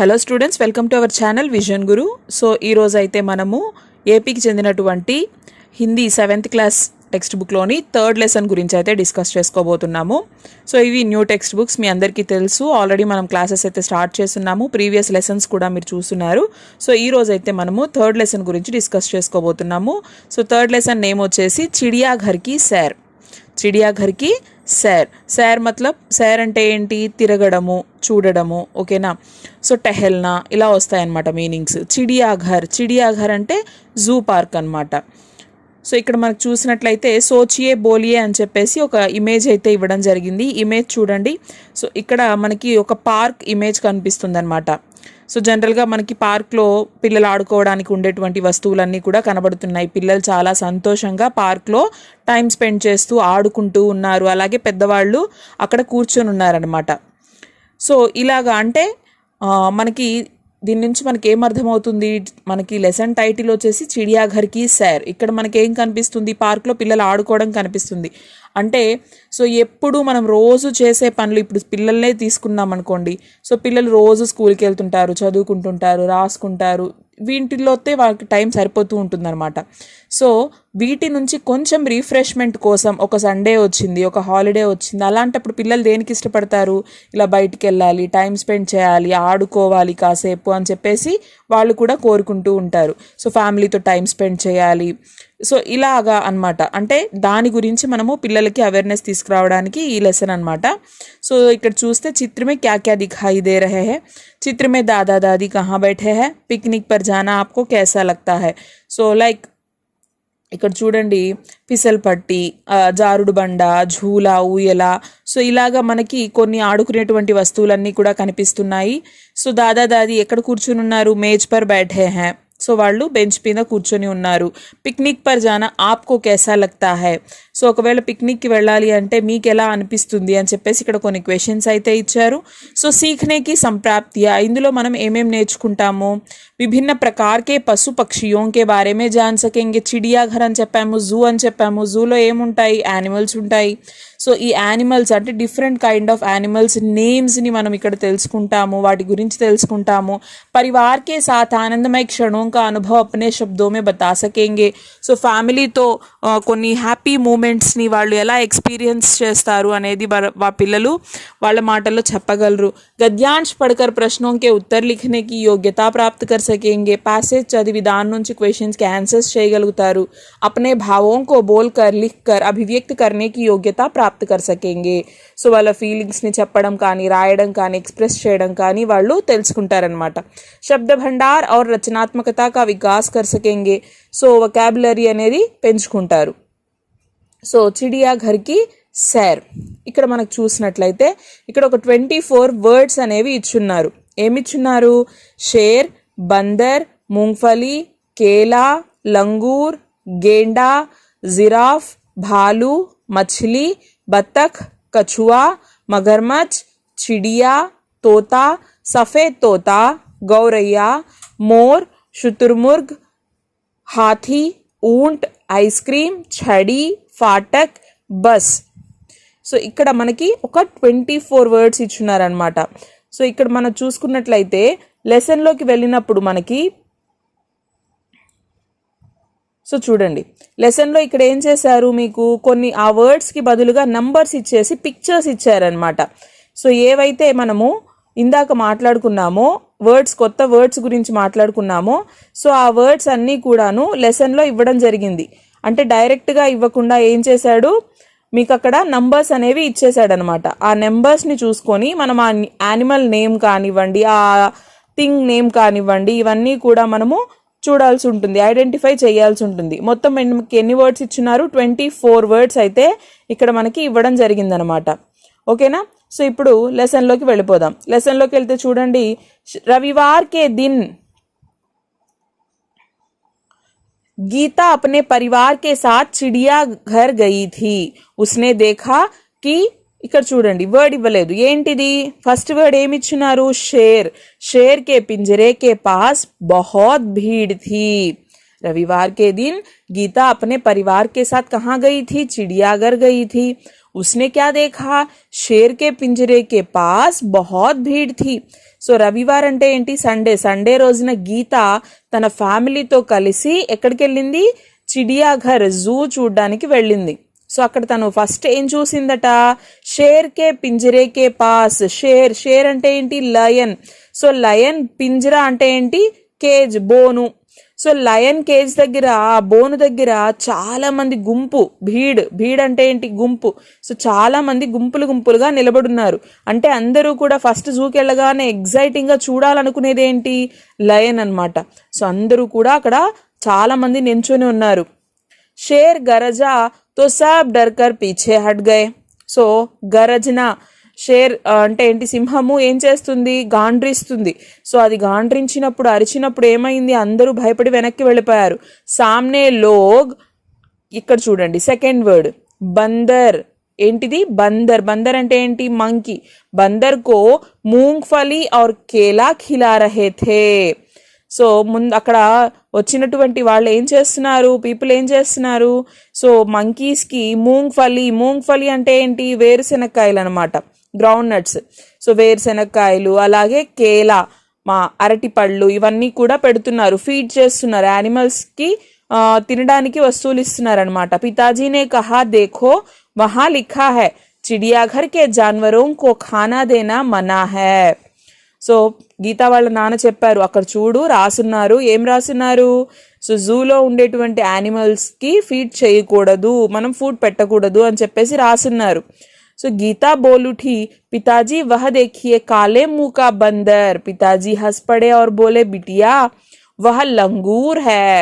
Hello students, welcome to our channel vision Guru. So ఈరోజు అయితే మనము ఏపీకి చెందినటువంటి హిందీ 7th క్లాస్ టెక్స్ట్ బుక్లోని 3rd లెసన్ గురించి అయితే డిస్కస్ చేసుకోబోతున్నాము. సో ఇవి న్యూ టెక్స్ట్ బుక్స్, మీ అందరికీ తెలుసు. ఆల్రెడీ మనం క్లాసెస్ అయితే స్టార్ట్ చేస్తున్నాము, ప్రీవియస్ లెసన్స్ కూడా మీరు చూస్తున్నారు. సో ఈ రోజు అయితే మనము 3rd లెసన్ గురించి డిస్కస్ చేసుకోబోతున్నాము. సో 3rd లెసన్ నేమ్ వచ్చేసి చిడియా ఘర్ కి సైర్. చిడియా ఘర్ కి సైర్. సైర్ మతలబ్ సైర్ అంటే ఏంటి? తిరగడము, చూడడము, ఓకేనా. సో టెహల్నా ఇలా వస్తాయన్నమాట మీనింగ్స్. చిడియా ఘర్ అంటే జూ పార్క్ అనమాట. సో ఇక్కడ మనకు చూసినట్లయితే సోచియే బోలియే అని చెప్పేసి ఒక ఇమేజ్ అయితే ఇవ్వడం జరిగింది. ఇమేజ్ చూడండి. సో ఇక్కడ మనకి ఒక పార్క్ ఇమేజ్ కనిపిస్తుంది అనమాట. సో జనరల్గా మనకి పార్క్లో పిల్లలు ఆడుకోవడానికి ఉండేటువంటి వస్తువులన్నీ కూడా కనబడుతున్నాయి. పిల్లలు చాలా సంతోషంగా పార్క్లో టైం స్పెండ్ చేస్తూ ఆడుకుంటూ ఉన్నారు. అలాగే పెద్దవాళ్ళు అక్కడ కూర్చొని ఉన్నారనమాట. సో ఇలాగా అంటే మనకి దీని నుంచి మనకి ఏం అర్థమవుతుంది? మనకి లెసన్ టైటిల్ వచ్చేసి చిడియా ఘర్ కి సైర్. ఇక్కడ మనకి ఏం కనిపిస్తుంది? పార్క్లో పిల్లలు ఆడుకోవడం కనిపిస్తుంది. అంటే సో ఎప్పుడు మనం రోజు చేసే పనులు, ఇప్పుడు పిల్లల్నే తీసుకున్నాం అనుకోండి. సో పిల్లలు రోజు స్కూల్కి వెళ్తుంటారు, చదువుకుంటుంటారు, రాసుకుంటారు. వీటిల్లోతే వాళ్ళకి టైం సరిపోతూ ఉంటుందన్నమాట. సో వీటి నుంచి కొంచెం రిఫ్రెష్మెంట్ కోసం ఒక సండే వచ్చింది, ఒక హాలిడే వచ్చింది, అలాంటప్పుడు పిల్లలు దేనికి ఇష్టపడతారు? ఇలా బయటికి వెళ్ళాలి, టైం స్పెండ్ చేయాలి, ఆడుకోవాలి కాసేపు అని చెప్పేసి వాళ్ళు కూడా కోరుకుంటూ ఉంటారు. సో ఫ్యామిలీతో టైం స్పెండ్ చేయాలి. సో ఇలాగా అన్నమాట. అంటే దాని గురించి మనము పిల్లలకి అవేర్నెస్ తీసుకురావడానికి ఈ లెసన్ అనమాట. సో ఇక్కడ చూస్తే చిత్ర में क्या क्या दिखाई दे रहे हैं. चित्र में दादा दादी कहाँ बैठे हैं. पिकनिक पर जाना आपको कैसा लगता है. సో లైక్ ఇక్కడ చూడండి, ఫిసల్ పట్టి, జారుడు బండ, ఝూలా, ఊయల. సో ఇలాగా మనకి కొన్ని ఆడుకునేటువంటి వస్తువులన్నీ కూడా కనిపిస్తున్నాయి. సో దాదా దాది ఎక్కడ కూర్చుని ఉన్నారు? మేజ్ పర్ బైఠే హై. సో వాళ్ళు బెంచ్ మీద కూర్చొని ఉన్నారు. పిక్నిక్ పర్ జానా ఆప్కో कैसा लगता है. సో ఒకవేళ పిక్నిక్కి వెళ్ళాలి అంటే మీకు ఎలా అనిపిస్తుంది అని చెప్పేసి ఇక్కడ కొన్ని క్వశ్చన్స్ అయితే ఇచ్చారు. సో సీఖనేకి సంప్రాప్తియా, ఇందులో మనం ఏమేమి నేర్చుకుంటాము? విభిన్న ప్రకార్కే పశు పక్షియోం కే బారే మే జాన్ సకేంగే. చిడియా ఘర్ అని చెప్పాము, జూ అని చెప్పాము. జూలో ఏముంటాయి? యానిమల్స్ ఉంటాయి. సో ఈ యానిమల్స్ అంటే డిఫరెంట్ కైండ్ ఆఫ్ యానిమల్స్ నేమ్స్ని మనం ఇక్కడ తెలుసుకుంటాము, వాటి గురించి తెలుసుకుంటాము. పరివార్ కే సాత్ ఆనందమయ క్షణోं का अनुभव अपने शब्दों में बता सकेंगे. సో ఫ్యామిలీతో కొన్ని హ్యాపీ మూమెంట్స్ని వాళ్ళు ఎలా ఎక్స్పీరియన్స్ చేస్తారు అనేది పిల్లలు వాళ్ళ మాటల్లో చెప్పగలరు. గద్యాంశ్ పడకర్ ప్రశ్నోं के उत्तर लिखने की योग्यता प्राप्त कर सकेंगे. पैसेज చదివి దాని నుంచి క్వశ్చన్స్కి ఆన్సర్స్ చేయగలుగుతారు. अपने भावों को बोलकर लिखकर अभिव्यक्त करने की योग्यता प्राप्त कर सकेंगे. సో వాళ్ళ ఫీలింగ్స్ని చెప్పడం కానీ, రాయడం కానీ, ఎక్స్ప్రెస్ చేయడం కానీ వాళ్ళు తెలుసుకుంటారనమాట. శబ్ద భండార్ और రచనాత్మకత का विकास कर सकेंगे. సో వొకాబులరీ అనేది పెంచుకుంటారు. సో చిడియా ఘర్ కి సైర్. ఇక్కడ మనకు చూసినట్లయితే ఇక్కడ ఒక 24 వర్డ్స్ అనేవి ఇచ్చున్నారు. ఏమిచ్చున్నారు? షేర్, బందర్, మూంగ్ఫలి, కేలా, లంగూర్, గేండా, జిరాఫ్, భాలు, మछली, बत्तख, कछुआ, मगरमच्छ, चिड़िया, तोता, सफ़ेद तोता, गौरैया, मोर, शुतुरमुर्ग, हाथी, ऊंट, आइसक्रीम, छड़ी, फाटक, बस. సో ఇక్కడ మనకి ఒక 24 వర్డ్స్ ఇచ్చున్నారనమాట. సో ఇక్కడ మనం చూసుకున్నట్లయితే లెసన్లోకి వెళ్ళినప్పుడు మనకి, సో చూడండి లెసన్లో ఇక్కడ ఏం చేశారు, మీకు కొన్ని ఆ వర్డ్స్కి బదులుగా నంబర్స్ ఇచ్చేసి పిక్చర్స్ ఇచ్చారనమాట. సో ఏవైతే మనము ఇందాక మాట్లాడుకున్నామో వర్డ్స్, కొత్త వర్డ్స్ గురించి మాట్లాడుకున్నామో, సో ఆ వర్డ్స్ అన్నీ కూడాను లెసన్లో ఇవ్వడం జరిగింది. అంటే డైరెక్ట్గా ఇవ్వకుండా ఏం చేశాడు, మీకు అక్కడ నంబర్స్ అనేవి ఇచ్చేసాడనమాట. ఆ నెంబర్స్ని చూసుకొని మనం ఆ యానిమల్ నేమ్ కానివ్వండి, ఆ థింగ్ నేమ్ కానివ్వండి, ఇవన్నీ కూడా మనము చూడాల్సి ఉంటుంది, ఐడెంటిఫై చేయాల్సి ఉంటుంది. మొత్తం ఎన్ని వర్డ్స్ ఇచ్చున్నారు? 24 వర్డ్స్ అయితే ఇక్కడ మనకి ఇవ్వడం జరిగిందనమాట. ఓకేనా. సో ఇప్పుడు లెసన్లోకి వెళ్ళిపోదాం. లెసన్లోకి వెళ్తే చూడండి, రవివార్ కే దిన్ गीता अपने परिवार के साथ चिड़िया घर गई थी. उसने देखा कि, ఇక్కడ చూడండి వర్డ్ ఇవ్వలేదు. ఏంటిది? ఫస్ట్ వర్డ్ ఏమి ఇచ్చున్నారు? షేర్. షేర్ కే పింజరే కే పాస్ బహుత్ భీड़ थी. रविवार के दिन गीता अपने परिवार के साथ कहाँ गई थी? चिड़ियाघर गई थी. उसने क्या देखा, शेर के पिंजरे के पास बहुत भीड़ थी. సో రవివారం అంటే ఏంటి, సండే రోజున గీత తన ఫ్యామిలీతో కలిసి ఎక్కడికి వెళ్ళింది, చిడియాఘర్ జూ చూడ్డానికి వెళ్ళింది. సో అక్కడ తను ఫస్ట్ ఏం చూసిందట, షేర్ కే పింజరే కే పాస్. షేర్ అంటే ఏంటి, లయన్. సో లయన్ పింజరా అంటే ఏంటి, కేజ్, బోను. సో లయన్ కేజ్ దగ్గర, ఆ బోను దగ్గర చాలా మంది గుంపు, భీడ్ అంటే ఏంటి, గుంపు. సో చాలా మంది గుంపులుగా నిలబడున్నారు. అంటే అందరూ కూడా ఫస్ట్ జూకి వెళ్ళగానే ఎగ్జైటింగ్ గా చూడాలనుకునేది ఏంటి, లయన్ అన్నమాట. సో అందరూ కూడా అక్కడ చాలా మంది నించొని ఉన్నారు. షేర్ గరజా తో sub డర్కర్ పీछे hot Gaye. So గరజన, share అంటే ఏంటి, సింహము ఏం చేస్తుంది, గాండ్రిస్తుంది. సో అది గాండ్రించినప్పుడు, అరిచినప్పుడు ఏమైంది, అందరూ భయపడి వెనక్కి వెళ్ళిపోయారు. సామ్నే లోగ్, ఇక్కడ చూడండి సెకండ్ వర్డ్ బందర్. ఏంటిది, బందర్ అంటే ఏంటి, మంకీ. బందర్ కో మూంగ్ఫలి ఔర్ కేలా ఖిలా రహే థే. సో ముందు అక్కడ వచ్చినటువంటి వాళ్ళు ఏం చేస్తున్నారు, పీపుల్ ఏం చేస్తున్నారు, సో మంకీస్కి మూంగ్ఫలి అంటే ఏంటి, వేరుశెనక్కాయలు అనమాట, గ్రౌండ్ నట్స్. సో వేరుశెనక్కాయలు, అలాగే కేలా, అరటిపళ్ళు, ఇవన్నీ కూడా పెడుతున్నారు, ఫీడ్ చేస్తున్నారు, యానిమల్స్కి తినడానికి వస్తువులు ఇస్తున్నారు అనమాట. పితాజీనే కహా దేఖో వహా లిఖా హై చిడియాఘర్ కే జాన్వరోం కో ఖానా దేనా మనా హై. సో గీతా వాళ్ళ నాన్న చెప్పారు, అక్కడ చూడు రాసున్నారు, ఏం రాసున్నారు, సో జూలో ఉండేటువంటి యానిమల్స్కి ఫీడ్ చేయకూడదు, మనం ఫుడ్ పెట్టకూడదు అని చెప్పేసి రాసున్నారు. సో గీతా बोल उठी, पिताजी वह देखिए काले मुंह का बंदर. पिताजी हंस पड़े और बोले, बिटिया वह लंगूर है.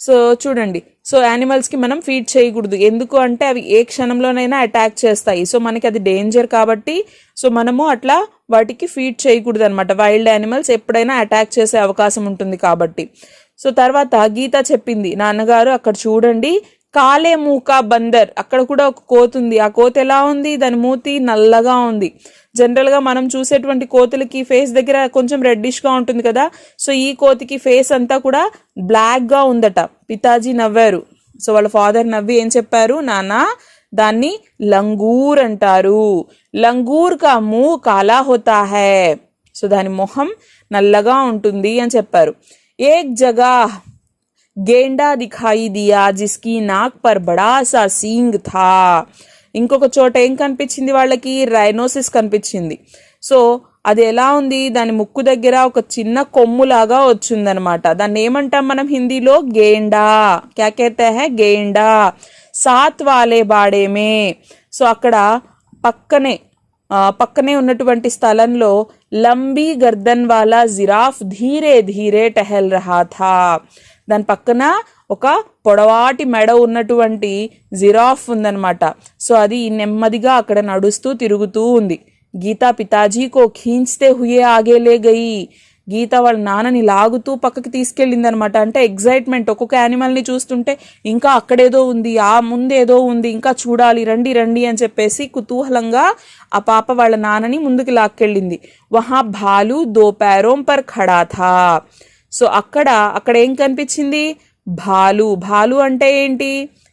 సో చూడండి, సో యానిమల్స్కి మనం ఫీడ్ చేయకూడదు, ఎందుకు అంటే అవి ఏ క్షణంలోనైనా అటాక్ చేస్తాయి. సో మనకి అది డేంజర్ కాబట్టి, సో మనము అట్లా వాటికి ఫీడ్ చేయకూడదు అనమాట. వైల్డ్ యానిమల్స్ ఎప్పుడైనా అటాక్ చేసే అవకాశం ఉంటుంది కాబట్టి. సో తర్వాత గీత చెప్పింది, నాన్నగారు అక్కడ చూడండి, కాలే మూకా బందర్, అక్కడ కూడా ఒక కోతి ఉంది. ఆ కోతి ఎలా ఉంది, దాని మూతి నల్లగా ఉంది. జనరల్గా మనం చూసేటువంటి కోతులకి ఫేస్ దగ్గర కొంచెం రెడ్డిష్గా ఉంటుంది కదా, సో ఈ కోతికి ఫేస్ అంతా కూడా బ్లాక్గా ఉందట. పితాజీ నవ్వారు. సో వాళ్ళ ఫాదర్ నవ్వి ఏం చెప్పారు, నాన్న దాన్ని లంగూర్ అంటారు. లంగూర్ కా ముహ్ కాలా హోతా హై. సో దాని మొహం నల్లగా ఉంటుంది అని చెప్పారు. ఏక్ జగా గేండా దిఖాయి దియా జిస్కి నాక్ పర్ బడా సా సీంగ్ థా. ఇంకొక చోట ఏం కనిపించింది వాళ్ళకి, రైనోసిస్ కనిపించింది. సో అది ఎలా ఉంది, దాని ముక్కు దగ్గర ఒక చిన్న కొమ్ములాగా వచ్చిందనమాట. దాన్ని ఏమంటాం మనం హిందీలో, గేండా. క్యా కేతే హై, గేండా. సాత్ వాలే బాడేమే. సో అక్కడ పక్కనే ఉన్నటువంటి స్థలంలో లంబీ గర్దన్ వాలా జిరాఫ్ ధీరే ధీరే టహల్ రహా థా. దాని పక్కన ఒక పొడవాటి మెడ ఉన్నటువంటి జిరాఫ్ ఉందన్నమాట. సో అది నెమ్మదిగా అక్కడ నడుస్తూ తిరుగుతూ ఉంది. గీతా పితాజీ కో ఖీంచ్తే హుయే ఆగే లే గయి. గీత వాళ్ళ నాన్నని లాగుతూ పక్కకి తీసుకెళ్ళింది అనమాట. అంటే ఎగ్జైట్మెంట్, ఒక్కొక్క యానిమల్ని చూస్తుంటే ఇంకా అక్కడేదో ఉంది, ఆ ముందేదో ఉంది, ఇంకా చూడాలి, రండి రండి అని చెప్పేసి కుతూహలంగా ఆ పాప వాళ్ళ నాన్నని ముందుకు లాక్కెళ్ళింది. వహా భాలు దో पैरों पर खड़ा था. సో అక్కడ ఏం కనిపించింది, భాలు అంటే ఏంటి,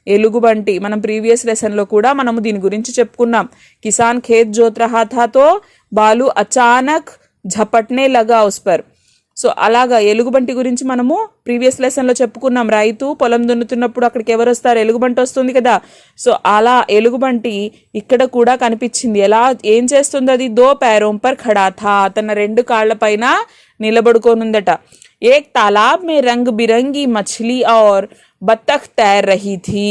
ఎలుగుబంటి. మనం ప్రీవియస్ లెసన్లో కూడా మనము దీని గురించి చెప్పుకున్నాం. కిసాన్ ఖేత్ జోత్ రహా థా తో బాలు అచానక్ ఝపట్నే లగా ఉస్ పర్. సో అలాగా ఎలుగుబంటి గురించి మనము ప్రీవియస్ లెసన్లో చెప్పుకున్నాం. రైతు పొలం దున్నుతున్నప్పుడు అక్కడికి ఎవరు వస్తారు, ఎలుగుబంటి వస్తుంది కదా. సో అలా ఎలుగుబంటి ఇక్కడ కూడా కనిపించింది. ఎలా, ఏం చేస్తుంది అది, దో पैरों पर खड़ा था, తన రెండు కాళ్ల పైన నిలబడుకోనుందట. एक तालाब में रंग बिरंगी मछली और बत्तख तैर रही थी.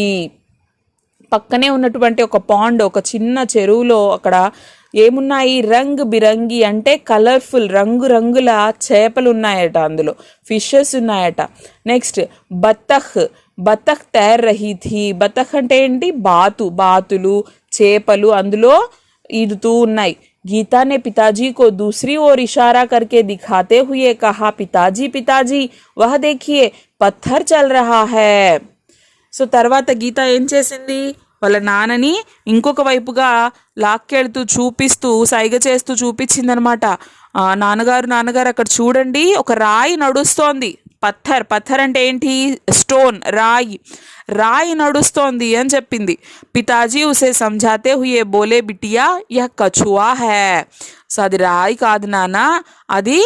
పక్కనే ఉన్నటువంటి ఒక పాండ్, ఒక చిన్న చెరువులో అక్కడ ఏమున్నాయి, రంగ్ బిరంగి అంటే కలర్ఫుల్, రంగుల చేపలు ఉన్నాయట, అందులో ఫిషెస్ ఉన్నాయట. నెక్స్ట్ బతఖ్ తైర్ రహీ థీ. బతఖ్ అంటే ఏంటి, బాతులు, చేపలు అందులో ఈదుతూ ఉన్నాయి. गीता ने पिताजी को दूसरी ओर इशारा करके दिखाते हुए कहा, पिताजी वह देखिए पत्थर चल रहा है. సో తర్వాత గీత ఏం చేసింది, వాళ్ళ నాన్నని ఇంకొక వైపుగా లాక్కెళ్తూ చూపిస్తూ సైగ చేస్తూ చూపించింది అనమాట. నాన్నగారు అక్కడ చూడండి, ఒక రాయి నడుస్తోంది, పత్థర్ పత్థర్ అంటే ఏంటి స్టోన్ రాయి రాయి నడుస్తోంది అని చెప్పింది పితాజీ ఉసే సంజాతే హుయే బోలే బిటియా యహ్ కछुआ है సో అది రాయి కాదు నాన్న అది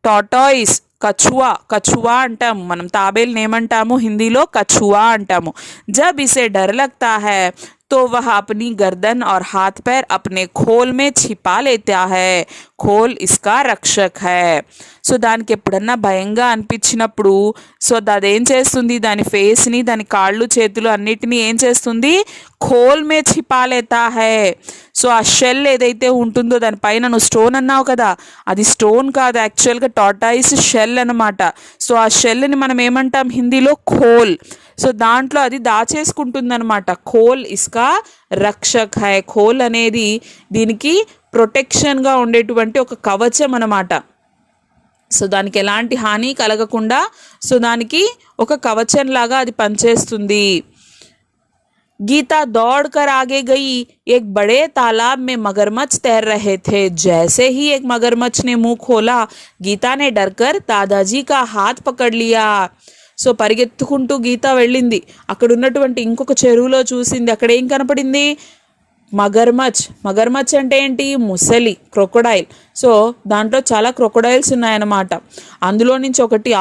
టాటాయిస్ కछुआ కछुआ అంటాము మనం తాబేలుని ఏమంటాము హిందీలో కछुआ అంటాము जब इसे डर लगता है तो वह अपनी गर्दन और हाथ पैर अपने खोल में छिपा लेता है खोल इसका रक्षक है సో దానికి ఎప్పుడన్నా భయంగా అనిపించినప్పుడు సో అదేం చేస్తుంది దాని ఫేస్ని దాని కాళ్ళు చేతులు అన్నిటినీ ఏం చేస్తుంది ఖోల్ మే ఛిపాలేతా హై సో ఆ షెల్ ఏదైతే ఉంటుందో దానిపైన నువ్వు స్టోన్ అన్నావు కదా అది స్టోన్ కాదు యాక్చువల్గా టాటాయిస్ షెల్ అనమాట సో ఆ షెల్ని మనం ఏమంటాం హిందీలో ఖోల్ సో దాంట్లో అది దాచేసుకుంటుందన్నమాట ఖోల్ ఇస్కా రక్షక్ హై ఖోల్ అనేది దీనికి ప్రొటెక్షన్గా ఉండేటువంటి ఒక కవచం అన్నమాట సో దానికి ఎలాంటి హాని కలగకుండా సో దానికి ఒక కవచం లాగా అది పనిచేస్తుంది गीता दौड़कर आगे गई एक बड़े तालाब में मगरमच्छ तैर रहे थे जैसे ही एक मगरमच्छ ने मुंह खोला गीता ने डरकर दादाजी का हाथ पकड़ लिया సో పరిగెత్తుకుంటూ గీత వెళ్ళింది అక్కడ ఉన్నటువంటి ఇంకొక చెరువులో చూసింది అక్కడ ఏం కనపడింది మగర్మచ్ అంటే ఏంటి ముసలి క్రొకొడైల్ సో దాంట్లో చాలా క్రొకొడైల్స్ ఉన్నాయన్నమాట అందులో నుంచి ఒకటి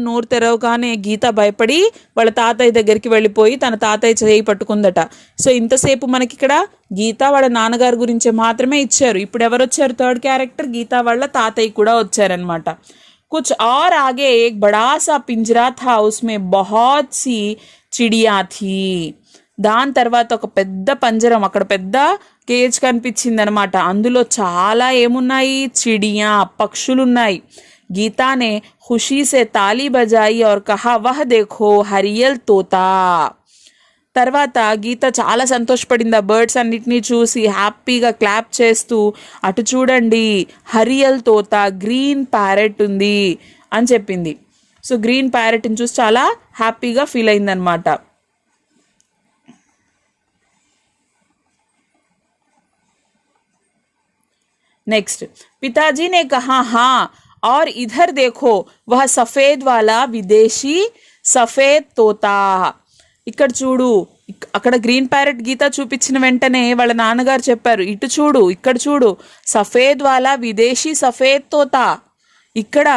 నోరు తెరవగానే గీత భయపడి వాళ్ళ తాతయ్య దగ్గరికి వెళ్ళిపోయి తన తాతయ్య చేయి పట్టుకుందట సో ఇంతసేపు మనకి ఇక్కడ గీత వాళ్ళ నాన్నగారి గురించి మాత్రమే ఇచ్చారు ఇప్పుడు ఎవరు వచ్చారు థర్డ్ క్యారెక్టర్ గీత వాళ్ళ తాతయ్య కూడా వచ్చారనమాట कुछ और आगे एक बड़ा सा पिंजरा था उसमें बहुत सी चिड़िया थी దాని తర్వాత ఒక పెద్ద పంజరం అక్కడ పెద్ద కేజ్ కనిపించింది అనమాట అందులో చాలా ఏమున్నాయి చిడియా పక్షులున్నాయి గీతానే ఖుషీ సే తాళీ బజాయి और कहा वह देखो हरियल तोता తర్వాత గీత చాలా సంతోషపడింది ఆ బర్డ్స్ అన్నిటినీ చూసి హ్యాపీగా క్లాప్ చేస్తూ అటు చూడండి హరియల్ తోత గ్రీన్ ప్యారెట్ ఉంది అని చెప్పింది సో గ్రీన్ ప్యారెట్ని చూసి చాలా హ్యాపీగా ఫీల్ అయిందనమాట नेक्स्ट पिताजी ने कहा हाँ और इधर देखो वह सफेद वाला विदेशी सफेद तोता ఇక్కడ చూడు అక్కడ గ్రీన్ ప్యారెట్ గీత చూపించిన వెంటనే వాళ్ళ నాన్నగారు చెప్పారు ఇటు చూడు ఇక్కడ చూడు సఫేద్ వాలా విదేశీ సఫేద్ తోత ఇక్కడ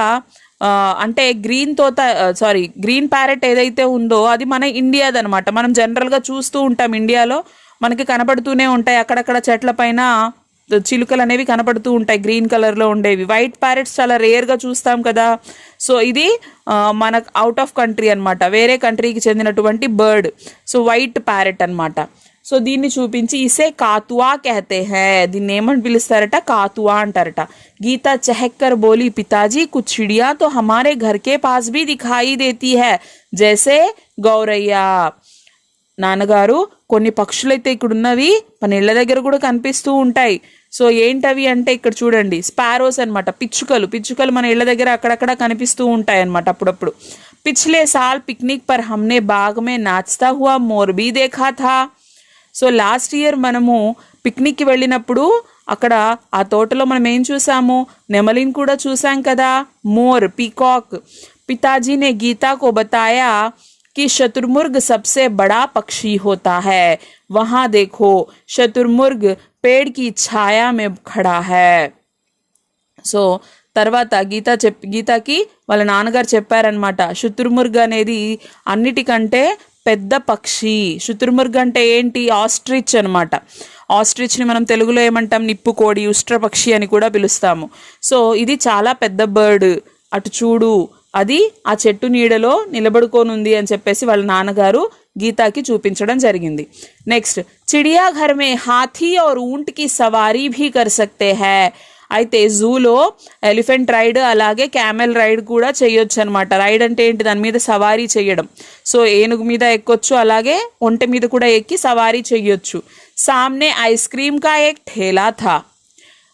అంటే గ్రీన్ ప్యారెట్ ఏదైతే ఉందో అది మన ఇండియాదనమాట మనం జనరల్గా చూస్తూ ఉంటాం ఇండియాలో మనకి కనబడుతూనే ఉంటాయి అక్కడక్కడ చెట్ల పైన చిలుకలు అనేవి కనపడుతూ ఉంటాయి గ్రీన్ కలర్లో ఉండేవి వైట్ ప్యారెట్స్ చాలా రేర్గా చూస్తాం కదా సో ఇది మన అవుట్ ఆఫ్ కంట్రీ అనమాట వేరే కంట్రీకి చెందినటువంటి బర్డ్ సో వైట్ ప్యారెట్ అనమాట సో దీన్ని చూపించి ఇసే కాతువా कहते हैं దీన్ని ఏమని పిలుస్తారట కాతువా అంటారట గీత చహక్కర్ బోలి పితాజీ कुछ चिड़िया तो हमारे घर के पास भी दिखाई देती है जैसे गौरैया నాన్నగారు కొన్ని పక్షులైతే ఇక్కడ ఉన్నవి మన ఇళ్ళ దగ్గర కూడా కనిపిస్తూ ఉంటాయి సో ఏంటవి అంటే ఇక్కడ చూడండి స్పారోస్ అనమాట పిచ్చుకలు మన ఇళ్ళ దగ్గర అక్కడక్కడ కనిపిస్తూ ఉంటాయి అనమాట అప్పుడప్పుడు పిछले साल पिकनिक पर हमने बाग में नाचता हुआ मोर भी देखा था సో లాస్ట్ ఇయర్ మనము పిక్నిక్కి వెళ్ళినప్పుడు అక్కడ ఆ తోటలో మనం ఏం చూసాము నెమలిని కూడా చూసాం కదా మోర్ పీకాక్ పితాజీ ने गीता को बताया कि शतुरमुर्ग सबसे बड़ा पक्षी होता है वहां देखो शतुरमुर्ग पेड़ की छाया में खड़ा है సో తర్వాత గీతకి వాళ్ళ నాన్నగారు చెప్పారనమాట శుతుర్ముర్గ్ అనేది అన్నిటికంటే పెద్ద పక్షి శుతుర్ముర్గ్ అంటే ఏంటి ఆస్ట్రిచ్ అనమాట ఆస్ట్రిచ్ని మనం తెలుగులో ఏమంటాం నిప్పుకోడి ఉష్ట్రపక్షి అని కూడా పిలుస్తాము సో ఇది చాలా పెద్ద బర్డ్ అటు చూడు అది ఆ చెట్టు నీడలో నిలబడుకోనుంది అని చెప్పేసి వాళ్ళ నాన్నగారు గీతాకి చూపించడం జరిగింది నెక్స్ట్ చిడియాఘర్ మే హాథీ और ऊंट की सवारी भी कर सकते हैं అయితే జూలో ఎలిఫెంట్ రైడ్ అలాగే క్యామెల్ రైడ్ కూడా చేయొచ్చు అనమాట రైడ్ అంటే ఏంటి దాని మీద సవారీ చేయడం సో ఏనుగు మీద ఎక్కొచ్చు అలాగే ఒంటె మీద కూడా ఎక్కి సవారీ చేయొచ్చు సామ్నే ఐస్ క్రీమ్ కా ఏక్ ఠేలా థా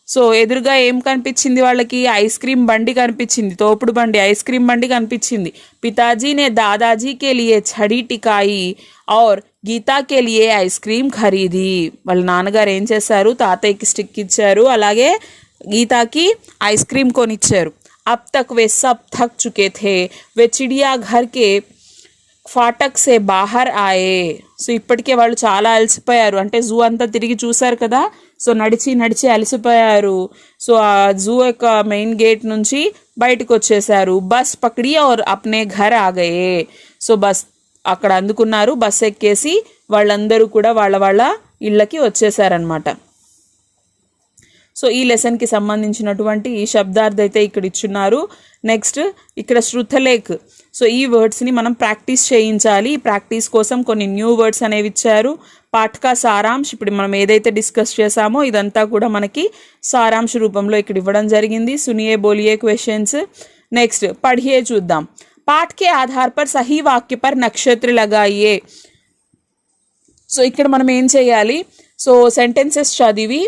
సో ఎదురుగా ఏం కనిపించింది వాళ్ళకి ఐస్ క్రీమ్ బండి కనిపించింది తోపుడు బండి ఐస్ క్రీమ్ బండి కనిపించింది పితాజీ నే దాదాజీ కే లియే ఛడి టికాయి और గీతా కే లియే ఐస్ క్రీమ్ ఖరీది వాళ్ళ నాన్నగారు ఏం చేశారు తాతయ్యకి స్టిక్ ఇచ్చారు అలాగే గీతాకి ఐస్ క్రీమ్ కొనిచ్చారు अब तक वे सब थक चुके थे। वे चिड़ियाघर के ఫాటక్ సే బాహర్ ఆయే. సో ఇప్పటికే వాళ్ళు చాలా అలసిపోయారు, అంటే జూ అంతా తిరిగి చూశారు కదా, సో నడిచి నడిచి అలసిపోయారు. సో ఆ జూ యొక్క మెయిన్ గేట్ నుంచి బయటకు వచ్చేసారు. బస్ పకడి और अपने घर आ गए. సో బస్ అక్కడ అందుకున్నారు, బస్ ఎక్కేసి వాళ్ళందరూ కూడా వాళ్ళ వాళ్ళ ఇళ్ళకి వచ్చేసారనమాట. సో ఈ లెసన్కి సంబంధించినటువంటి ఈ శబ్దార్థ అయితే ఇక్కడ ఇచ్చున్నారు. నెక్స్ట్ ఇక్కడ శృతలేఖ్. సో ఈ వర్డ్స్ని మనం ప్రాక్టీస్ చేయించాలి. ఈ ప్రాక్టీస్ కోసం కొన్ని న్యూ వర్డ్స్ అనేవి ఇచ్చారు. పాఠక సారాంశ్, ఇప్పుడు మనం ఏదైతే డిస్కస్ చేసామో ఇదంతా కూడా మనకి సారాంశ రూపంలో ఇక్కడ ఇవ్వడం జరిగింది. సునియే బోలియే క్వశ్చన్స్. నెక్స్ట్ పढ़िए చూద్దాం. पाठ के आधार पर सही वाक्य पर नक्षत्र लगाइए. సో ఇక్కడ మనం ఏం చేయాలి, సో సెంటెన్సెస్ చదివి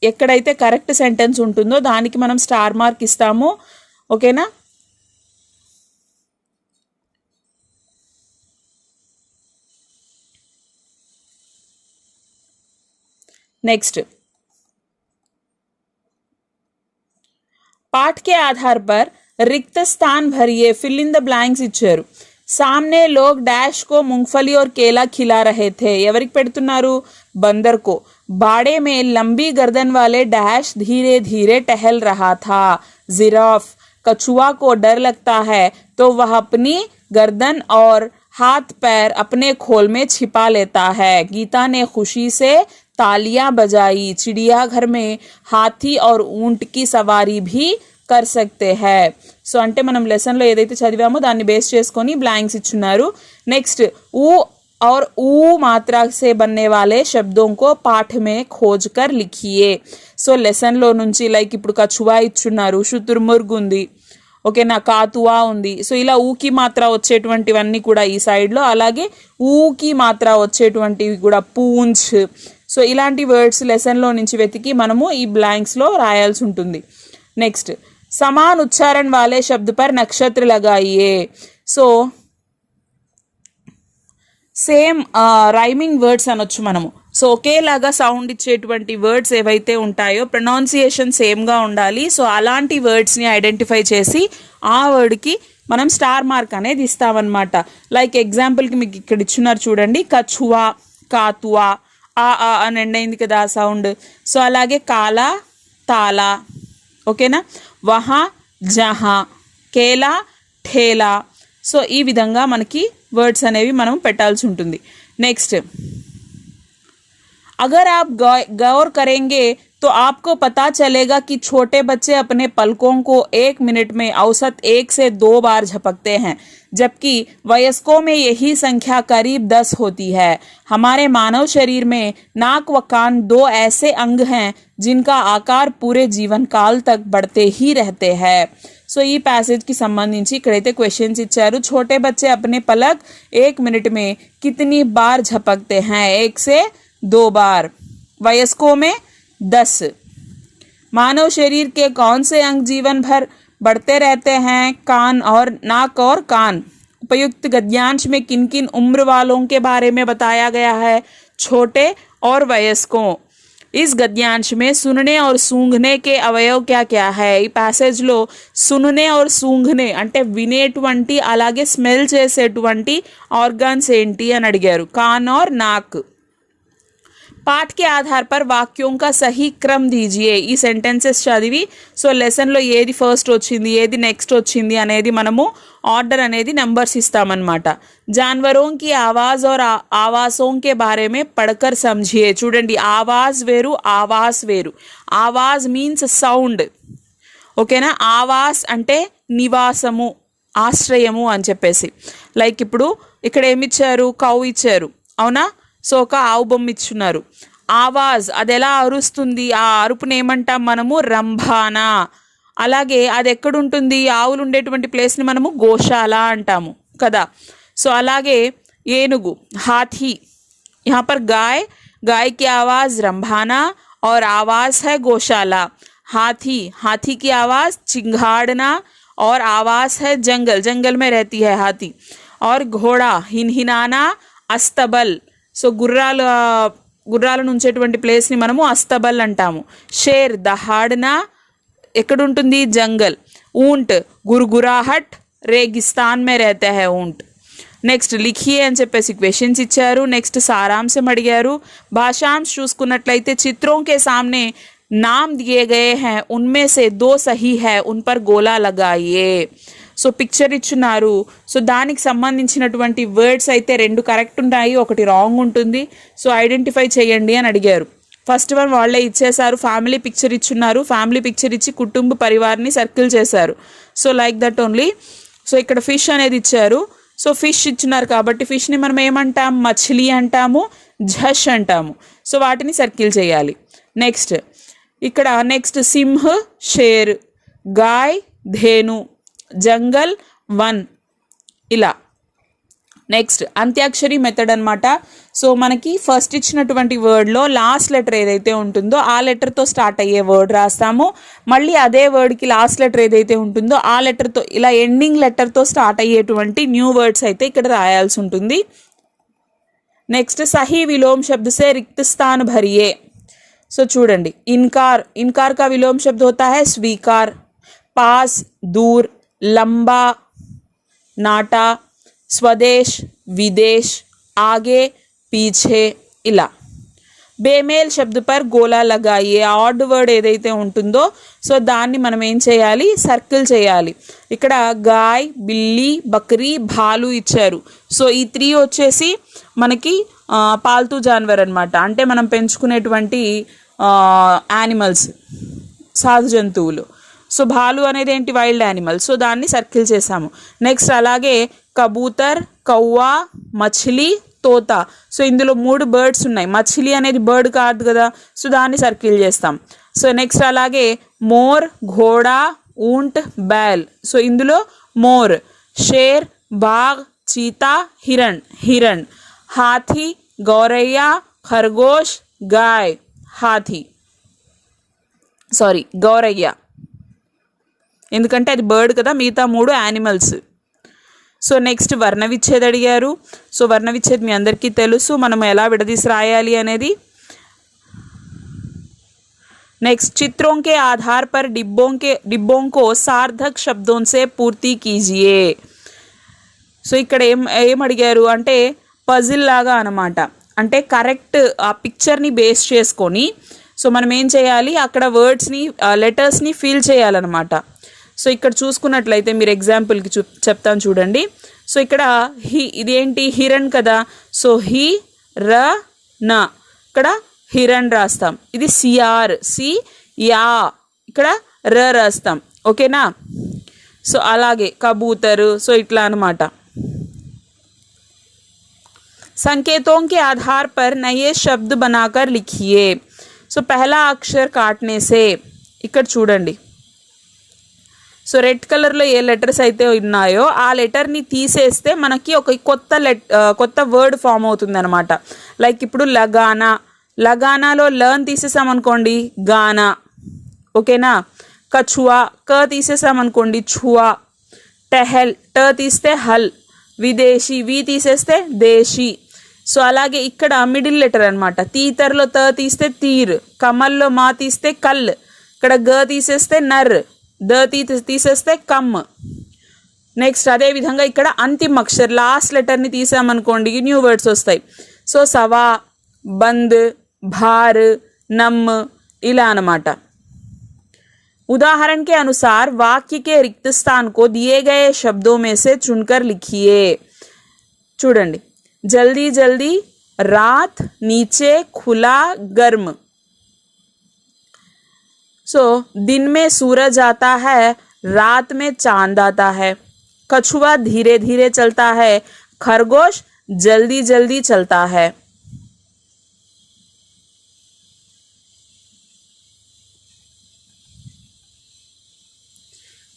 ఎక్కడైతే కరెక్ట్ సెంటెన్స్ ఉంటుందో దానికి మనం స్టార్ మార్క్ ఇస్తాము. ఓకేనా. नेक्स्ट पाठ के आधार पर रिक्त स्थान भरिए. फिल इन द ब्लैंक्स इच्चाరు. सामने लोग डैश को मूंगफली और केला खिला रहे थे. ఎవరికి పెడుతున్నారు, बंदर को. बाड़े में लंबी गर्दन वाले डैश धीरे धीरे टहल रहा था. जिराफ. कछुआ को डर लगता है तो वह अपनी गर्दन और हाथ पैर अपने खोल में छिपा लेता है. गीता ने खुशी से तालियां बजाई. चिड़ियाघर में हाथी और ऊंट की सवारी भी कर सकते हैं. సో అంటే మనం లెసన్లో ఏదైతే చదివామో దాన్ని బేస్ చేసుకొని బ్లాంక్స్ ఇచ్చున్నారు. నెక్స్ట్ ఊ और ऊ मात्रा से बनने वाले शब्दों को पाठ में खोज कर लिखिए. సో లెసన్లో నుంచి లైక్ ఇప్పుడు కచువా ఇచ్చున్నారు, శుతుర్ముర్గ్ ఉంది, ఓకేనా, కాతువా ఉంది. సో ఇలా ఊకి మాత్ర వచ్చేటువంటివన్నీ కూడా ఈ సైడ్లో, అలాగే ఊకి మాత్ర వచ్చేటువంటివి కూడా పూంచ్. సో ఇలాంటి వర్డ్స్ లెసన్లో నుంచి వెతికి మనము ఈ బ్లాంక్స్లో రాయాల్సి ఉంటుంది. నెక్స్ట్ समान उच्चारण वाले शब्द पर नक्षत्र लगाइए. సో సేమ్ రైమింగ్ వర్డ్స్ అనొచ్చు మనము. సో ఒకేలాగా సౌండ్ ఇచ్చేటువంటి వర్డ్స్ ఏవైతే ఉంటాయో ప్రొనౌన్సియేషన్ సేమ్గా ఉండాలి. సో అలాంటి వర్డ్స్ని ఐడెంటిఫై చేసి ఆ వర్డ్కి మనం స్టార్ మార్క్ అనేది ఇస్తామన్నమాట. లైక్ ఎగ్జాంపుల్కి మీకు ఇక్కడ ఇచ్చున్నారు చూడండి, కచువా, కాతువా, ఆ అని ఎండ్ అయింది కదా సౌండ్. సో అలాగే కాలా, తాలా, ఓకేనా, వహా, జహా, కేలా, ఠేలా. సో ఈ విధంగా మనకి వర్డ్స్ అనేవి మనం పెట్టాల్సి ఉంటుంది. నెక్స్ట్ अगर आप गौर करेंगे तो आपको पता चलेगा कि छोटे बच्चे अपने पलकों को 1 मिनट में औसत 1 से 2 बार झपकते हैं, जबकि वयस्कों में यही संख्या करीब 10 होती है. हमारे मानव शरीर में नाक व कान 2 ऐसे अंग हैं जिनका आकार पूरे जीवन काल तक बढ़ते ही रहते हैं. సో ఈ ప్యాసేజ్కి సంబంధించి ఇక్కడైతే క్వశ్చన్స్ ఇచ్చారు. छोटे बच्चे अपने पलक 1 मिनट में कितनी बार झपकते हैं? 1 से 2 बार. वयस्कों में 10. मानव शरीर के कौन से अंग जीवन भर बढ़ते रहते हैं? कान और नाक और कान. उपयुक्त गद्यांश में किन किन उम्र वालों के बारे में बताया गया है? छोटे और वयस्कों. इस गद्यांश में सुनने और सूंघने के अवयव क्या क्या है? ఈ ప్యాసేజ్లో సుననే और सूंघने అంటే వినేటువంటి అలాగే స్మెల్ చేసేటువంటి ఆర్గాన్స్ ఏంటి అని అడిగారు. కాన్ और नाक. पाठ के आधार पर वाक्यों का सही क्रम दीजिए. ఈ సెంటెన్సెస్ చదివి సో లెసన్లో ఏది ఫస్ట్ వచ్చింది ఏది నెక్స్ట్ వచ్చింది అనేది మనము ఆర్డర్ అనేది నెంబర్స్ ఇస్తామన్నమాట. जानवरों की आवाज़ और आवासों के बारे में पढ़कर समझिए. చూడండి, ఆవాజ్ వేరు, ఆవాస్ వేరు. ఆవాజ్ మీన్స్ సౌండ్, ఓకేనా. ఆవాస్ అంటే నివాసము, ఆశ్రయము అని చెప్పేసి. లైక్ ఇప్పుడు ఇక్కడ ఏమిచ్చారు, కౌ ఇచ్చారు, అవునా. సో ఒక ఆవు బొమ్మ ఇచ్చున్నారు. ఆవాజ్ అది ఎలా అరుస్తుంది, ఆ అరుపుని ఏమంటాం మనము, రంభానా. అలాగే అది ఎక్కడుంటుంది, ఆవులు ఉండేటువంటి ప్లేస్ని మనము గోశాల అంటాము కదా. సో అలాగే ఏనుగు, हाथी. यहाँ पर गाय, गाय की आवाज़ रंभाना और आवाज़ है गौशाला. हाथी, हाथी की आवाज़ चिंगाड़ना और आवाज़ है जंगल, जंगल में रहती है हाथी. और घोड़ा हिनहिनाना, अस्तबल. సో గుర్రాలను ఉంచేటువంటి ప్లేస్ని మనము అస్తబల్ అంటాము. షేర్ దహాడ్నా ఎక్కడుంటుంది, జంగల్. ऊंट गुरगुराहट रेगिस्तान में रहता है ऊंट. నెక్స్ట్ లిఖియే అని చెప్పేసి క్వశ్చన్స్ ఇచ్చారు. నెక్స్ట్ సారాంశం అడిగారు. భాషాంశ చూసుకున్నట్లయితే చిత్రోं के सामने नाम दिए गए हैं उनमें से 2 सही है उन पर गोला लगाइए. సో పిక్చర్ ఇచ్చున్నారు. సో దానికి సంబంధించినటువంటి వర్డ్స్ అయితే 2 కరెక్ట్ ఉంటాయి, 1 రాంగ్ ఉంటుంది. సో ఐడెంటిఫై చేయండి అని అడిగారు. ఫస్ట్ వన్ వాళ్ళే ఇచ్చేశారు. ఫ్యామిలీ పిక్చర్ ఇచ్చున్నారు. ఫ్యామిలీ పిక్చర్ ఇచ్చి కుటుంబ పరివార్ని సర్కిల్ చేశారు. So like that only. So ఇక్కడ ఫిష్ అనేది ఇచ్చారు. సో ఫిష్ ఇచ్చినారు కాబట్టి ఫిష్ని మనం ఏమంటాం, మछली అంటాము, ఝష్ అంటాము. సో వాటిని సర్కిల్ చేయాలి. నెక్స్ట్ ఇక్కడ నెక్స్ట్ సింహ్ షేర్, గాయ్ ధేను, జంగల్ వన్, ఇలా. నెక్స్ట్ అంత్యాక్షరి మెథడ్ అనమాట. సో మనకి ఫస్ట్ ఇచ్చినటువంటి వర్డ్లో లాస్ట్ లెటర్ ఏదైతే ఉంటుందో ఆ లెటర్తో స్టార్ట్ అయ్యే వర్డ్ రాస్తాము. మళ్ళీ అదే వర్డ్కి లాస్ట్ లెటర్ ఏదైతే ఉంటుందో ఆ లెటర్తో ఇలా ఎండింగ్ లెటర్తో స్టార్ట్ అయ్యేటువంటి న్యూ వర్డ్స్ అయితే ఇక్కడ రాయాల్సి ఉంటుంది. నెక్స్ట్ సహీ విలోమ్ శబ్ద సే రిక్త్ స్థాన్ భరియే. సో చూడండి, ఇన్కార్, ఇన్కార్ కా విలోమ్ శబ్ద హోతా హై స్వీకార్. పాస్ దూర్, లంబా నాటా, స్వదేశ్ విదేశ్, ఆగే పీछे, ఇలా. బేమేల్ శబ్ద పర్ గోలా లగాయే. ఆడ్ వర్డ్ ఏదైతే ఉంటుందో సో దాన్ని మనం ఏం చేయాలి, సర్కిల్ చేయాలి. ఇక్కడ గాయ్, బిల్లి, బకరీ, భాలు ఇచ్చారు. సో ఈ 3 వచ్చేసి మనకి పాల్తూ జాన్వర్ అనమాట. అంటే మనం పెంచుకునేటువంటి యానిమల్స్, సాధు జంతువులు. సో భాలు అనేది ఏంటి, వైల్డ్ యానిమల్. సో దాన్ని సర్కిల్ చేసాము. నెక్స్ట్ అలాగే కబూతర్, కౌవా, మछली, తోత. సో ఇందులో 3 బర్డ్స్ ఉన్నాయి. మछली అనేది బర్డ్ కాదు కదా, సో దాన్ని సర్కిల్ చేస్తాం. సో నెక్స్ట్ అలాగే మోర్, ఘోడా, ఊంట్, బ్యాల్. సో ఇందులో మోర్. షేర్, బాగ్, చీతా, హిరణ్, హిరణ్. హాథీ, గౌరయ్య, ఖర్గోష్, గాయ్, హాథీ, సారీ గౌరయ్య, ఎందుకంటే అది బర్డ్ కదా, మిగతా 3 యానిమల్స్. సో నెక్స్ట్ వర్ణ విచ్ఛేద్ అడిగారు. సో వర్ణ విచ్ఛేద్ మీ అందరికీ తెలుసు, మనం ఎలా విడదీసి రాయాలి అనేది. नेक्स्ट चित्रों के आधार पर डिब्बों को सार्थक शब्दों से पूर्ति कीजिए. సో ఇక్కడ ఏం అడిగారు అంటే పజిల్ లాగా అనమాట. అంటే కరెక్ట్ ఆ పిక్చర్ని బేస్ చేసుకొని సో మనం ఏం చేయాలి, అక్కడ వర్డ్స్ని లెటర్స్ని ఫిల్ చేయాలన్నమాట. సో ఇక్కడ చూసుకున్నట్లయితే మీరు ఎగ్జాంపుల్కి చెప్తాను చూడండి. సో ఇక్కడ ఇదేంటి హిరణ్ కదా, సో హి ర న, ఇక్కడ హిరణ్ రాస్తాం. ఇది సిఆర్, సి యా, ఇక్కడ ర రాస్తాం. ఓకేనా. సో అలాగే కబూతరు, సో ఇట్లా అనమాట. संकेतों के आधार पर नए शब्द बनाकर लिखिए. సో पहला अक्षर काटने से ఇక్కడ చూడండి. సో రెడ్ కలర్లో ఏ లెటర్స్ అయితే ఉన్నాయో ఆ లెటర్ని తీసేస్తే మనకి ఒక కొత్త వర్డ్ ఫామ్ అవుతుంది అనమాట. లైక్ ఇప్పుడు లగానా, లగానాలో లర్న్ తీసేసామనుకోండి గానా. ఓకేనా. కచువా, క తీసేసామనుకోండి ఛువా. టెహల్, ట తీస్తే హల్. విదేశీ, వి తీసేస్తే దేశీ. సో అలాగే ఇక్కడ మిడిల్ లెటర్ అనమాట. తీతర్లో త తీస్తే తీర్, కమల్లో మా తీస్తే కల్, ఇక్కడ గ తీసేస్తే నర్, ద తీసేస్తే కమ్. నెక్స్ట్ అదేవిధంగా ఇక్కడ అంతిమ అక్షర్ లాస్ట్ లెటర్ని తీసామనుకోండి న్యూ వర్డ్స్ వస్తాయి. సో సవా, బంద్, భార్, నమ్, ఇలా అనమాట. उदाहरण के अनुसार वाक्य के रिक्त स्थान को दिए गए शब्दों में से चुनकर लिखिए. చూడండి, जल्दी जल्दी, रात, नीचे, खुला, गर्म. सो दिन में सूरज आता है, रात में चांद आता है. कछुआ धीरे धीरे चलता है, खरगोश जल्दी जल्दी चलता है.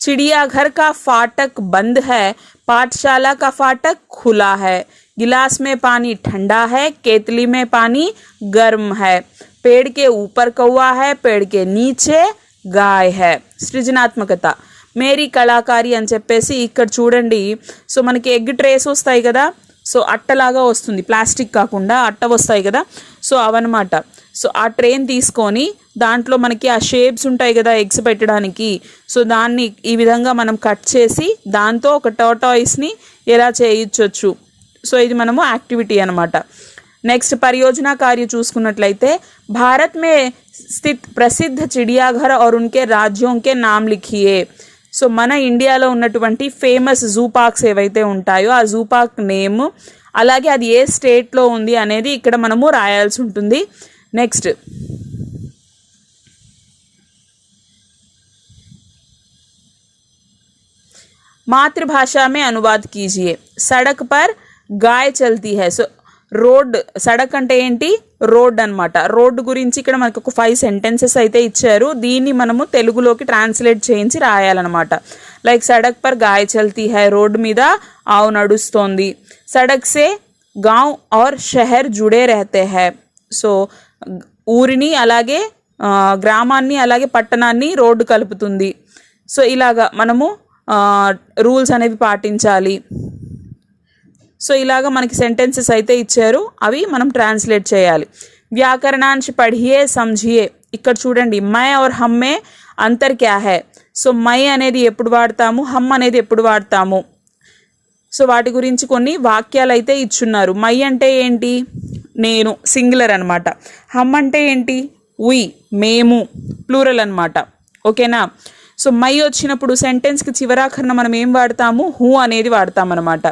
चिड़ियाघर का फाटक बंद है, पाठशाला का फाटक खुला है. गिलास में पानी ठंडा है, केतली में पानी गर्म है. पेड़ के ऊपर कौवा है, पेड़ के नीचे गाय है. సృజనాత్మకత, మేరీ కళాకారి అని చెప్పేసి ఇక్కడ చూడండి. సో మనకి ఎగ్ ట్రేస్ వస్తాయి కదా, సో అట్టలాగా వస్తుంది, ప్లాస్టిక్ కాకుండా అట్ట వస్తాయి కదా, సో అవన్నమాట. సో ఆ ట్రేన్ తీసుకొని దాంట్లో మనకి ఆ షేప్స్ ఉంటాయి కదా ఎగ్స్ పెట్టడానికి, సో దాన్ని ఈ విధంగా మనం కట్ చేసి దాంతో ఒక టర్టాయిస్ని ఎలా చేయించవచ్చు. సో ఇది మనము యాక్టివిటీ అనమాట. నెక్స్ట్ పరియోజన కార్య చూసుకున్నట్లయితే భారత్ మే స్థిత్ ప్రసిద్ధ చిడియాఘర్ और उनके राज्यों के नाम लिखिए. సో మన ఇండియాలో ఉన్నటువంటి ఫేమస్ జూ పార్క్స్ ఏవైతే ఉంటాయో ఆ జూ పార్క్ నేమ్, అలాగే అది ఏ స్టేట్లో ఉంది అనేది ఇక్కడ మనము రాయాల్సి ఉంటుంది. నెక్స్ట్ मातृभाषा में अनुवाद कीजिए. सड़क पर गाय चलती है. సో రోడ్, సడక్ అంటే ఏంటి, రోడ్ అనమాట. రోడ్డు గురించి ఇక్కడ మనకు ఒక 5 సెంటెన్సెస్ అయితే ఇచ్చారు. దీన్ని మనము తెలుగులోకి ట్రాన్స్లేట్ చేయించి రాయాలన్నమాట. లైక్ సడక్ పర్ గాయ చల్తీ హై, రోడ్డు మీద ఆవు నడుస్తోంది. సడక్ సే గాంవ్ और शहर जुड़े रहते हैं. సో ఊరిని అలాగే గ్రామాన్ని అలాగే పట్టణాన్ని రోడ్డు కలుపుతుంది. సో ఇలాగా మనము రూల్స్ అనేవి పాటించాలి. సో ఇలాగా మనకి సెంటెన్సెస్ అయితే ఇచ్చారు, అవి మనం ట్రాన్స్లేట్ చేయాలి. వ్యాకరణాంశ పढ़िए समझिए. ఇక్కడ చూడండి మై और हम में अंतर क्या है. సో మై అనేది ఎప్పుడు వాడతాము, హమ్ అనేది ఎప్పుడు వాడతాము, సో వాటి గురించి కొన్ని వాక్యాలు అయితే ఇచ్చున్నారు. మై అంటే ఏంటి, నేను, సింగులర్ అనమాట. హమ్ అంటే ఏంటి, వి, మేము, ప్లూరల్ అనమాట. ఓకేనా. సో మై వచ్చినప్పుడు సెంటెన్స్కి చివరాఖరణ మనం ఏం వాడతాము, హూ అనేది వాడతామన్నమాట.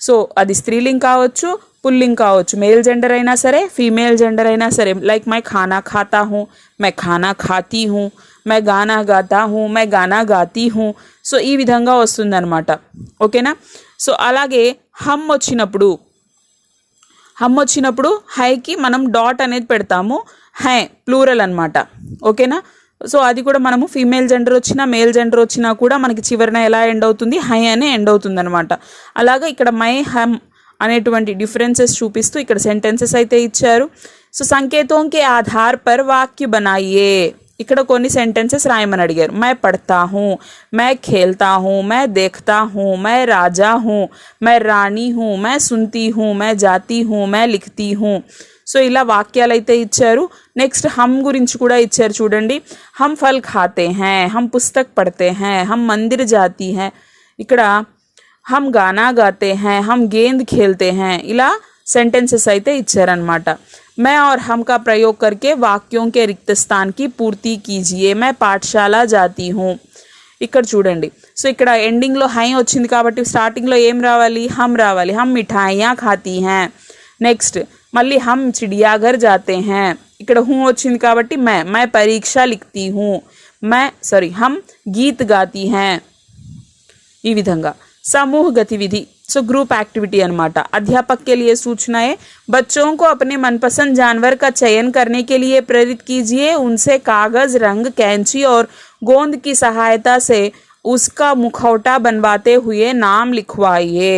సో అది స్త్రీలింగ్ కావచ్చు, పుల్లింగ్ కావచ్చు, మేల్ జెండర్ అయినా సరే ఫీమేల్ జెండర్ అయినా సరే. లైక్ మై ఖానా ఖాతా హూ, మై ఖానా ఖాతీ హూ, మై గానా గాతా హూ, మై గానా గాతీ హూ. సో ఈ విధంగా వస్తుందన్నమాట. ఓకేనా. సో అలాగే హమ్ వచ్చినప్పుడు హైకి మనం డాట్ అనేది పెడతాము. హై ప్లూరల్ అనమాట. ఓకేనా. సో అది కూడా మనము ఫీమేల్ జెండర్ వచ్చినా మేల్ జెండర్ వచ్చినా కూడా మనకి చివరిన ఎలా ఎండ్ అవుతుంది, హై అనే ఎండ్ అవుతుంది అనమాట. అలాగే ఇక్కడ మై హమ్ అనేటువంటి డిఫరెన్సెస్ చూపిస్తూ ఇక్కడ సెంటెన్సెస్ అయితే ఇచ్చారు. సో సంకేతోంకే ఆధార్ పర్ వాక్య బనాయే. ఇక్కడ కొన్ని సెంటెన్సెస్ రాయమని అడిగారు. మై పढ़ता हूँ, मैं खेलता हूँ, मैं देखता हूँ, मैं राजा हूँ, मैं रानी हूँ, मैं सुनती हूँ, मैं जाती हूँ, मैं लिखती हूँ. సో ఇలా వాక్యాలు అయితే ఇచ్చారు. నెక్స్ట్ హమ్ గురించి కూడా ఇచ్చారు చూడండి. హమ్ ఫల్ ఖాతే హై, హమ్ పుస్తక్ పढ़ते हैं, హమ్ మందిర్ జాతీ హై. ఇక్కడ హమ్ గానా గాతే హై, హమ్ గేంద్ ఖేల్తే హై. ఇలా సెంటెన్సెస్ అయితే ఇచ్చారనమాట. मैं और हम का प्रयोग करके वाक्यों के रिक्त स्थान की पूर्ति कीजिए. मैं पाठशाला जाती हूँ. ఇక్కడ చూడండి. సో ఇక్కడ ఎండింగ్లో హై వచ్చింది కాబట్టి స్టార్టింగ్లో ఏం రావాలి, హమ్ రావాలి. హమ్ మిఠాయియా ఖాతీ హై. నెక్స్ట్ మళ్ళీ హమ్ చిడియాఘర్ జాతే హై. ఇక్కడ హూ వచ్చింది కాబట్టి मैं परीक्षा लिखती हूँ, हम गीत गाती हैं. ఈ విధంగా समूह गतिविधि, सो ग्रुप एक्टिविटी अनमाटा. अध्यापक के लिए सूचनाएं. बच्चों को अपने मनपसंद जानवर का चयन करने के लिए प्रेरित कीजिए. उनसे कागज, रंग, कैंची और गोंद की सहायता से उसका मुखौटा बनवाते हुए नाम लिखवाइए.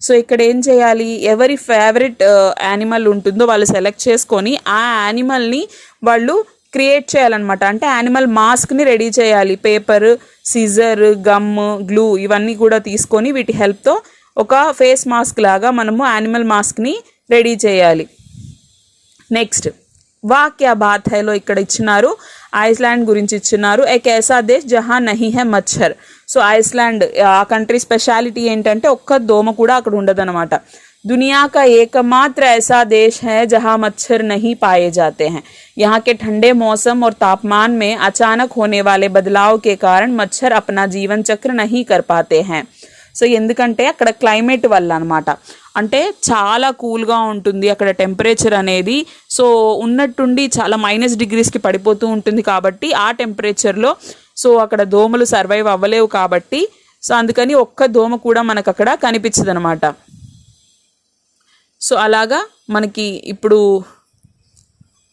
సో ఇక్కడ ఏం చేయాలి, ఎవరి ఫేవరెట్ యానిమల్ ఉంటుందో వాళ్ళు సెలెక్ట్ చేసుకొని ఆ యానిమల్ని వాళ్ళు క్రియేట్ చేయాలన్నమాట. అంటే యానిమల్ మాస్క్ని రెడీ చేయాలి. పేపర్, సిజర్, గమ్, గ్లూ ఇవన్నీ కూడా తీసుకొని వీటి హెల్ప్తో ఒక ఫేస్ మాస్క్ లాగా మనము యానిమల్ మాస్క్ని రెడీ చేయాలి. నెక్స్ట్ వాక్య బాత్ హైలో ఇక్కడ ఇచ్చినారు, ఐస్లాండ్ గురించి ఇచ్చినారు. ఏక్ ఐసా దేశ్ జహా నహీ హై మచ్చర్. సో ఐస్లాండ్ ఆ కంట్రీ స్పెషాలిటీ ఏంటంటే ఒక్క దోమ కూడా అక్కడ ఉండదన్నమాట. दुनिया का एकमात्र ऐसा देश है जहां मच्छर नहीं पाए जाते हैं. यहाँ के ठंडे मौसम और तापमान में अचानक होने वाले बदलाव के कारण मच्छर अपना जीवन चक्र नहीं कर पाते हैं. సో ఎందుకంటే అక్కడ క్లైమేట్ వల్ల అనమాట. అంటే చాలా కూల్గా ఉంటుంది అక్కడ టెంపరేచర్ అనేది. సో ఉన్నట్టుండి చాలా -డిగ్రీస్కి పడిపోతూ ఉంటుంది కాబట్టి ఆ టెంపరేచర్లో సో అక్కడ దోమలు సర్వైవ్ అవ్వలేవు కాబట్టి సో అందుకని ఒక్క దోమ కూడా మనకు అక్కడ కనిపించదు అనమాట. సో అలాగా మనకి ఇప్పుడు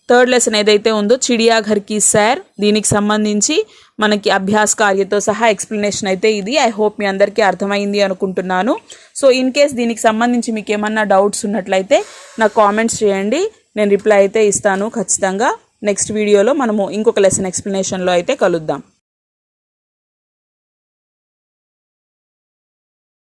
థర్డ్ లెసన్ ఏదైతే ఉందో చిడియాఘర్ కి సైర్, దీనికి సంబంధించి మనకి అభ్యాస్ కార్యతో సహా ఎక్స్ప్లెనేషన్ అయితే ఇది. ఐ హోప్ మీ అందరికీ అర్థమైంది అనుకుంటున్నాను. సో ఇన్ కేస్ దీనికి సంబంధించి మీకు ఏమన్నా డౌట్స్ ఉన్నట్లయితే నాకు కామెంట్స్ చేయండి, నేను రిప్లై అయితే ఇస్తాను ఖచ్చితంగా. నెక్స్ట్ వీడియోలో మనము ఇంకొక లెసన్ ఎక్స్ప్లెనేషన్లో అయితే కలుద్దాం.